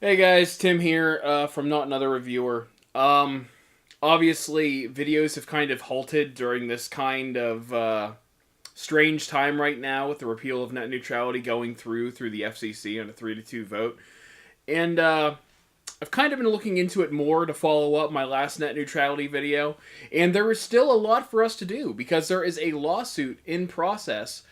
Hey guys, Tim here from Not Another Reviewer. Obviously, videos have kind of halted during this kind of strange time right now with the repeal of net neutrality going through the FCC on a 3-2 vote. And I've kind of been looking into it more to follow up my last net neutrality video, and there is still a lot for us to do because there is a lawsuit in process.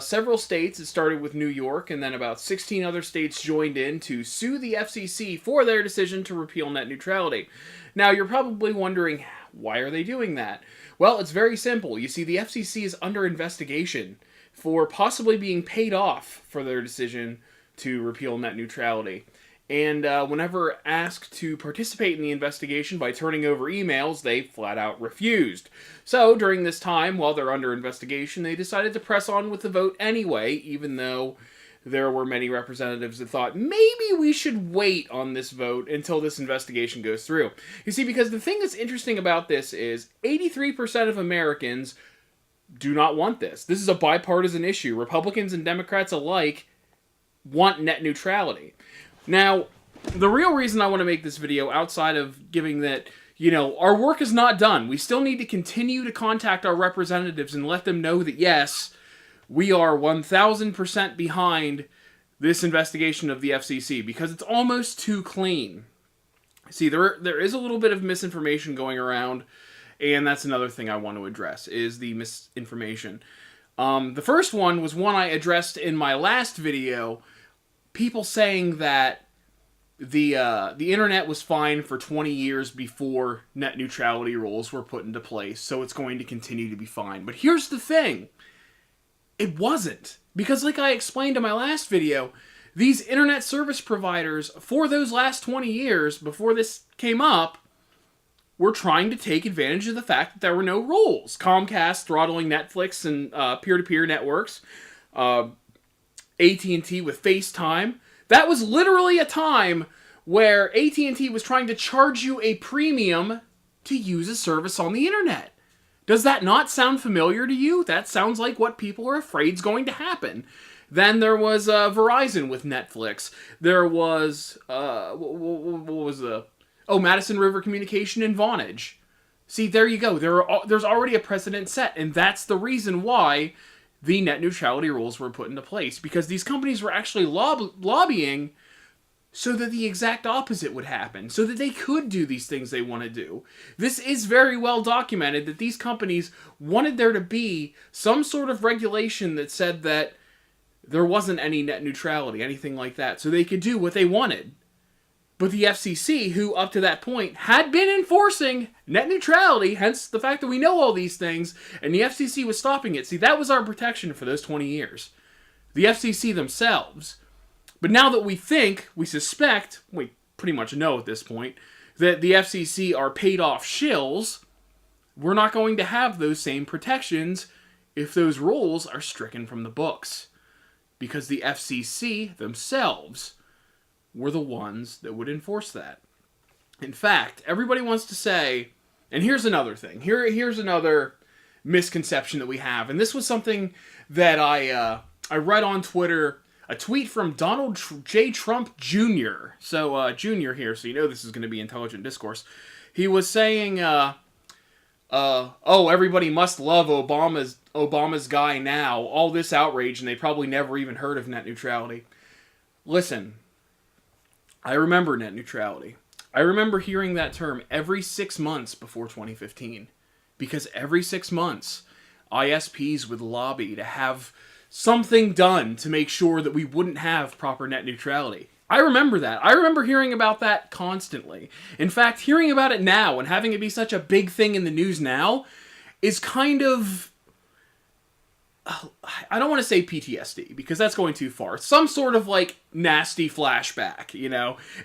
Several states, it started with New York, and then about 16 other states joined in to sue the FCC for their decision to repeal net neutrality. Now, you're probably wondering, why are they doing that? Well, it's very simple. You see, the FCC is under investigation for possibly being paid off for their decision to repeal net neutrality. And whenever asked to participate in the investigation by turning over emails, they flat out refused. So, during this time, while they're under investigation, they decided to press on with the vote anyway, even though there were many representatives that thought, maybe we should wait on this vote until this investigation goes through. You see, because the thing that's interesting about this is 83% of Americans do not want this. This is a bipartisan issue. Republicans and Democrats alike want net neutrality. Now, the real reason I want to make this video, outside of giving that, our work is not done. We still need to continue to contact our representatives and let them know that, yes, we are 1,000% behind this investigation of the FCC, because it's almost too clean. See, there is a little bit of misinformation going around, and that's another thing I want to address, is the misinformation. The first one was one I addressed in my last video. People saying that the internet was fine for 20 years before net neutrality rules were put into place, so it's going to continue to be fine. But here's the thing. It wasn't. Because like I explained in my last video, these internet service providers, for those last 20 years before this came up, were trying to take advantage of the fact that there were no rules. Comcast throttling Netflix and peer-to-peer networks, AT&T with FaceTime. That was literally a time where AT&T was trying to charge you a premium to use a service on the internet. Does that not sound familiar to you? That sounds like what people are afraid is going to happen. Then there was Verizon with Netflix. There was, what was the... Oh, Madison River Communication and Vonage. See, there you go. There's already a precedent set, and that's the reason why the net neutrality rules were put into place, because these companies were actually lobbying so that the exact opposite would happen, so that they could do these things they want to do. This is very well documented that these companies wanted there to be some sort of regulation that said that there wasn't any net neutrality, anything like that, so they could do what they wanted. But the FCC, who up to that point had been enforcing net neutrality, hence the fact that we know all these things, and the FCC was stopping it. See, that was our protection for those 20 years. The FCC themselves. But now that we suspect, we pretty much know at this point, that the FCC are paid off shills, we're not going to have those same protections if those rules are stricken from the books. Because the FCC themselves were the ones that would enforce that. In fact, everybody wants to say, and here's another thing. Here's another misconception that we have, and this was something that I read on Twitter, a tweet from Donald J. Trump Jr. So, Jr. here, so you know this is going to be intelligent discourse. He was saying, oh, everybody must love Obama's guy now. All this outrage, and they probably never even heard of net neutrality. Listen, I remember net neutrality. I remember hearing that term every 6 months before 2015. Because every 6 months, ISPs would lobby to have something done to make sure that we wouldn't have proper net neutrality. I remember that. I remember hearing about that constantly. In fact, hearing about it now and having it be such a big thing in the news now is kind of... I don't want to say PTSD, because that's going too far. Some sort of, nasty flashback,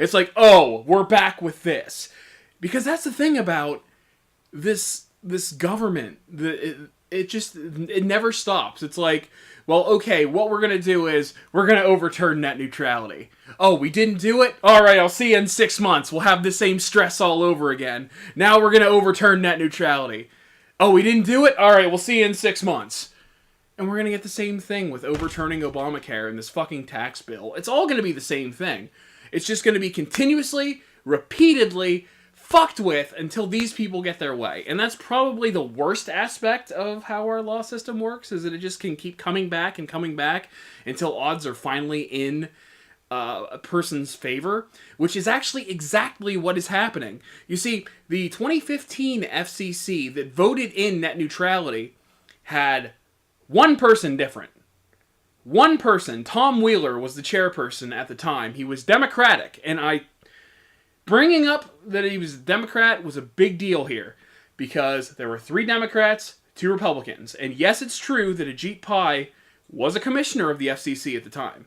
It's like, oh, we're back with this. Because that's the thing about this government. It never stops. It's like, well, okay, what we're going to do is we're going to overturn net neutrality. Oh, we didn't do it? All right, I'll see you in 6 months. We'll have the same stress all over again. Now we're going to overturn net neutrality. Oh, we didn't do it? All right, we'll see you in 6 months. And we're going to get the same thing with overturning Obamacare and this fucking tax bill. It's all going to be the same thing. It's just going to be continuously, repeatedly fucked with until these people get their way. And that's probably the worst aspect of how our law system works, is that it just can keep coming back and coming back until odds are finally in a person's favor, which is actually exactly what is happening. You see, the 2015 FCC that voted in net neutrality had one person different. One person, Tom Wheeler, was the chairperson at the time. He was Democratic, and bringing up that he was a Democrat was a big deal here, because there were 3 Democrats, 2 Republicans. And yes, it's true that Ajit Pai was a commissioner of the FCC at the time.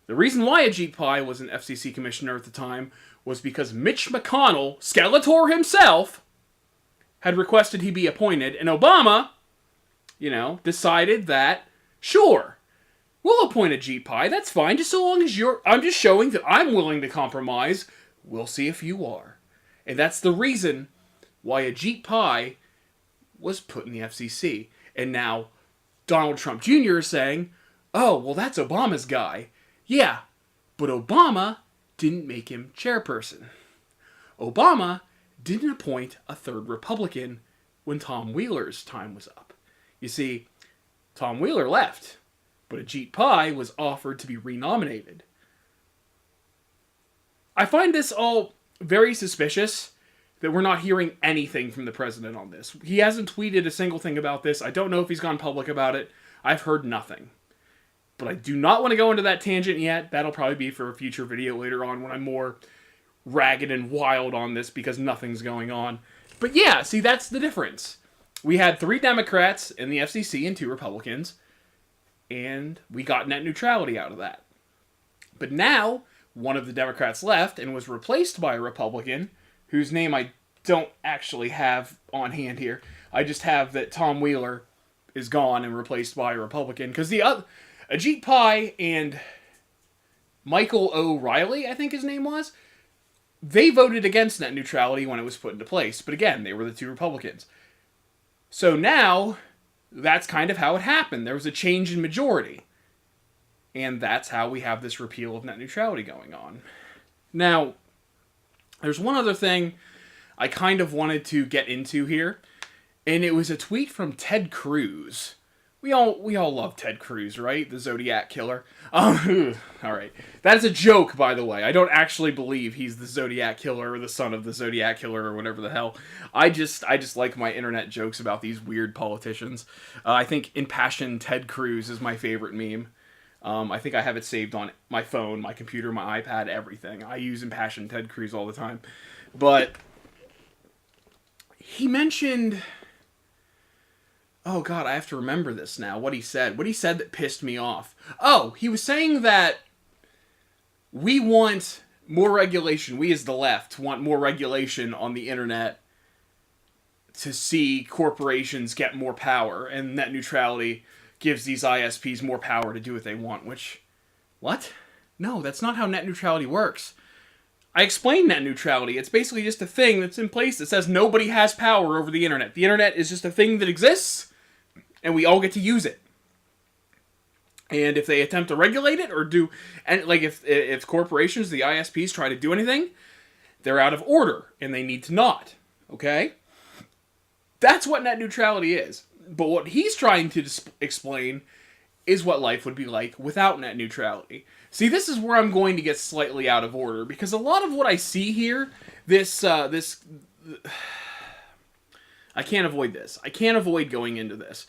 The reason why Ajit Pai was an FCC commissioner at the time was because Mitch McConnell, Skeletor himself, had requested he be appointed, and Obama, decided that, sure, we'll appoint Ajit Pai, that's fine, just so long as I'm just showing that I'm willing to compromise. We'll see if you are. And that's the reason why Ajit Pai was put in the FCC. And now Donald Trump Jr. is saying, oh, well, that's Obama's guy. Yeah, but Obama didn't make him chairperson. Obama didn't appoint a 3rd Republican when Tom Wheeler's time was up. You see, Tom Wheeler left, but Ajit Pai was offered to be renominated. I find this all very suspicious that we're not hearing anything from the president on this. He hasn't tweeted a single thing about this. I don't know if he's gone public about it. I've heard nothing. But I do not want to go into that tangent yet. That'll probably be for a future video later on when I'm more ragged and wild on this because nothing's going on. But yeah, see, that's the difference. We had 3 Democrats in the FCC and 2 Republicans, and we got net neutrality out of that. But now, one of the Democrats left and was replaced by a Republican, whose name I don't actually have on hand here. I just have that Tom Wheeler is gone and replaced by a Republican, because the other, Ajit Pai and Michael O'Reilly, I think his name was, they voted against net neutrality when it was put into place. But again, they were the 2 Republicans. So now, that's kind of how it happened. There was a change in majority. And that's how we have this repeal of net neutrality going on. Now, there's one other thing I kind of wanted to get into here. And it was a tweet from Ted Cruz. We all love Ted Cruz, right? The Zodiac Killer. Alright. That is a joke, by the way. I don't actually believe he's the Zodiac Killer or the son of the Zodiac Killer or whatever the hell. I just like my internet jokes about these weird politicians. I think Impassioned Ted Cruz is my favorite meme. I think I have it saved on my phone, my computer, my iPad, everything. I use Impassioned Ted Cruz all the time. But he mentioned... Oh, God, I have to remember this now, what he said. What he said that pissed me off. Oh, he was saying that we want more regulation. We as the left want more regulation on the internet to see corporations get more power. And net neutrality gives these ISPs more power to do what they want, which... What? No, that's not how net neutrality works. I explained net neutrality. It's basically just a thing that's in place that says nobody has power over the internet. The internet is just a thing that exists, and we all get to use it. And if they attempt to regulate it or do... and like if corporations, the ISPs, try to do anything, they're out of order, and they need to not. Okay? That's what net neutrality is. But what he's trying to explain is what life would be like without net neutrality. See, this is where I'm going to get slightly out of order, because a lot of what I see here, I can't avoid this. I can't avoid going into this.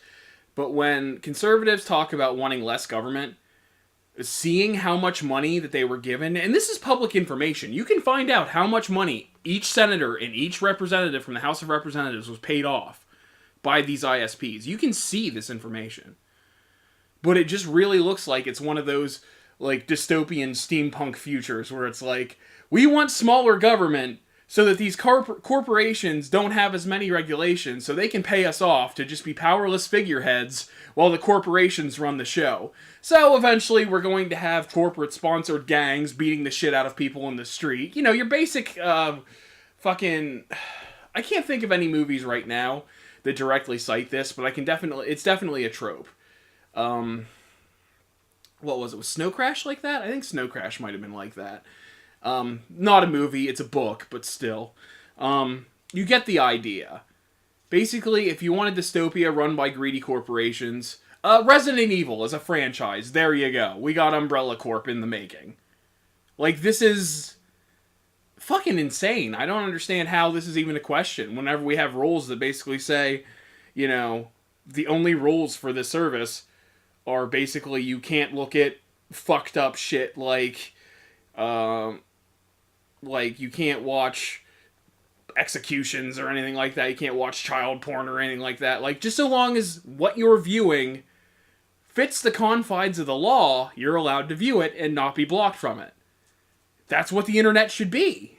But when conservatives talk about wanting less government, seeing how much money that they were given, and this is public information, you can find out how much money each senator and each representative from the House of Representatives was paid off by these ISPs. You can see this information. But it just really looks like it's one of those like dystopian steampunk futures where it's like, we want smaller government so that these corporations don't have as many regulations, so they can pay us off to just be powerless figureheads while the corporations run the show. So eventually we're going to have corporate-sponsored gangs beating the shit out of people in the street. You know, your basic fucking... I can't think of any movies right now that directly cite this, but it's definitely a trope. What was it? Was Snow Crash like that? I think Snow Crash might have been like that. Not a movie, it's a book, but still. You get the idea. Basically, if you want a dystopia run by greedy corporations, Resident Evil is a franchise. There you go. We got Umbrella Corp in the making. Like, this is fucking insane. I don't understand how this is even a question. Whenever we have rules that basically say, you know, the only rules for this service are basically you can't look at fucked up shit like you can't watch executions or anything like that. You can't watch child porn or anything like that. Like, just so long as what you're viewing fits the confines of the law, you're allowed to view it and not be blocked from it. That's what the internet should be.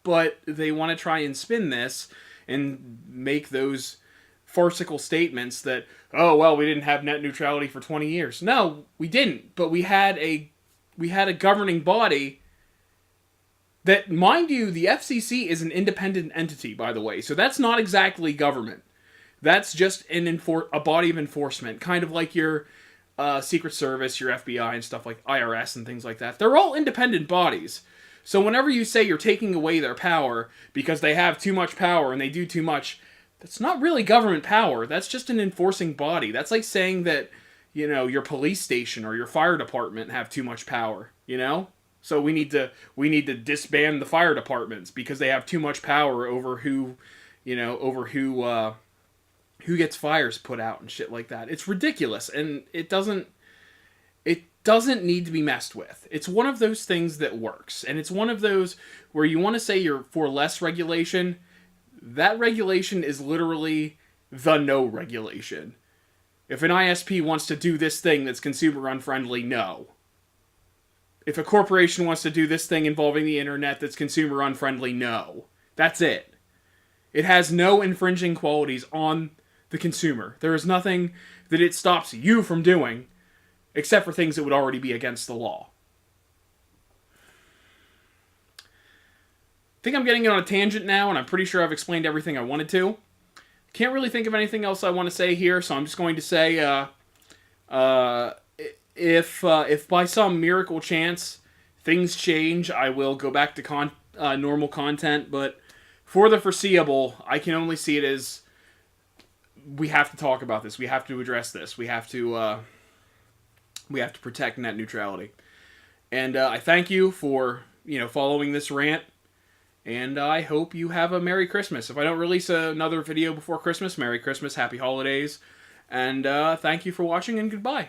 But they want to try and spin this and make those farcical statements that, oh, well, we didn't have net neutrality for 20 years. No, we didn't. But we had a governing body that, mind you, the FCC is an independent entity, by the way. So that's not exactly government. That's just a body of enforcement, kind of like your Secret Service, your FBI, and stuff like IRS and things like that. They're all independent bodies. So whenever you say you're taking away their power because they have too much power and they do too much, that's not really government power. That's just an enforcing body. That's like saying that, you know, your police station or your fire department have too much power, you know? So we need to disband the fire departments because they have too much power over who gets fires put out and shit like that. It's ridiculous, and it doesn't need to be messed with. It's one of those things that works, and it's one of those where you want to say you're for less regulation. That regulation is literally the no regulation. If an ISP wants to do this thing that's consumer unfriendly, no. If a corporation wants to do this thing involving the internet that's consumer unfriendly, no. That's it. It has no infringing qualities on the consumer. There is nothing that it stops you from doing, except for things that would already be against the law. I think I'm getting on a tangent now, and I'm pretty sure I've explained everything I wanted to. Can't really think of anything else I want to say here, so I'm just going to say, if by some miracle chance things change, I will go back to normal content, but for the foreseeable, I can only see it as we have to talk about this. We have to address this. We have to protect net neutrality. And I thank you for following this rant. And I hope you have a Merry Christmas. If I don't release another video before Christmas, Merry Christmas, Happy Holidays. And thank you for watching, and goodbye.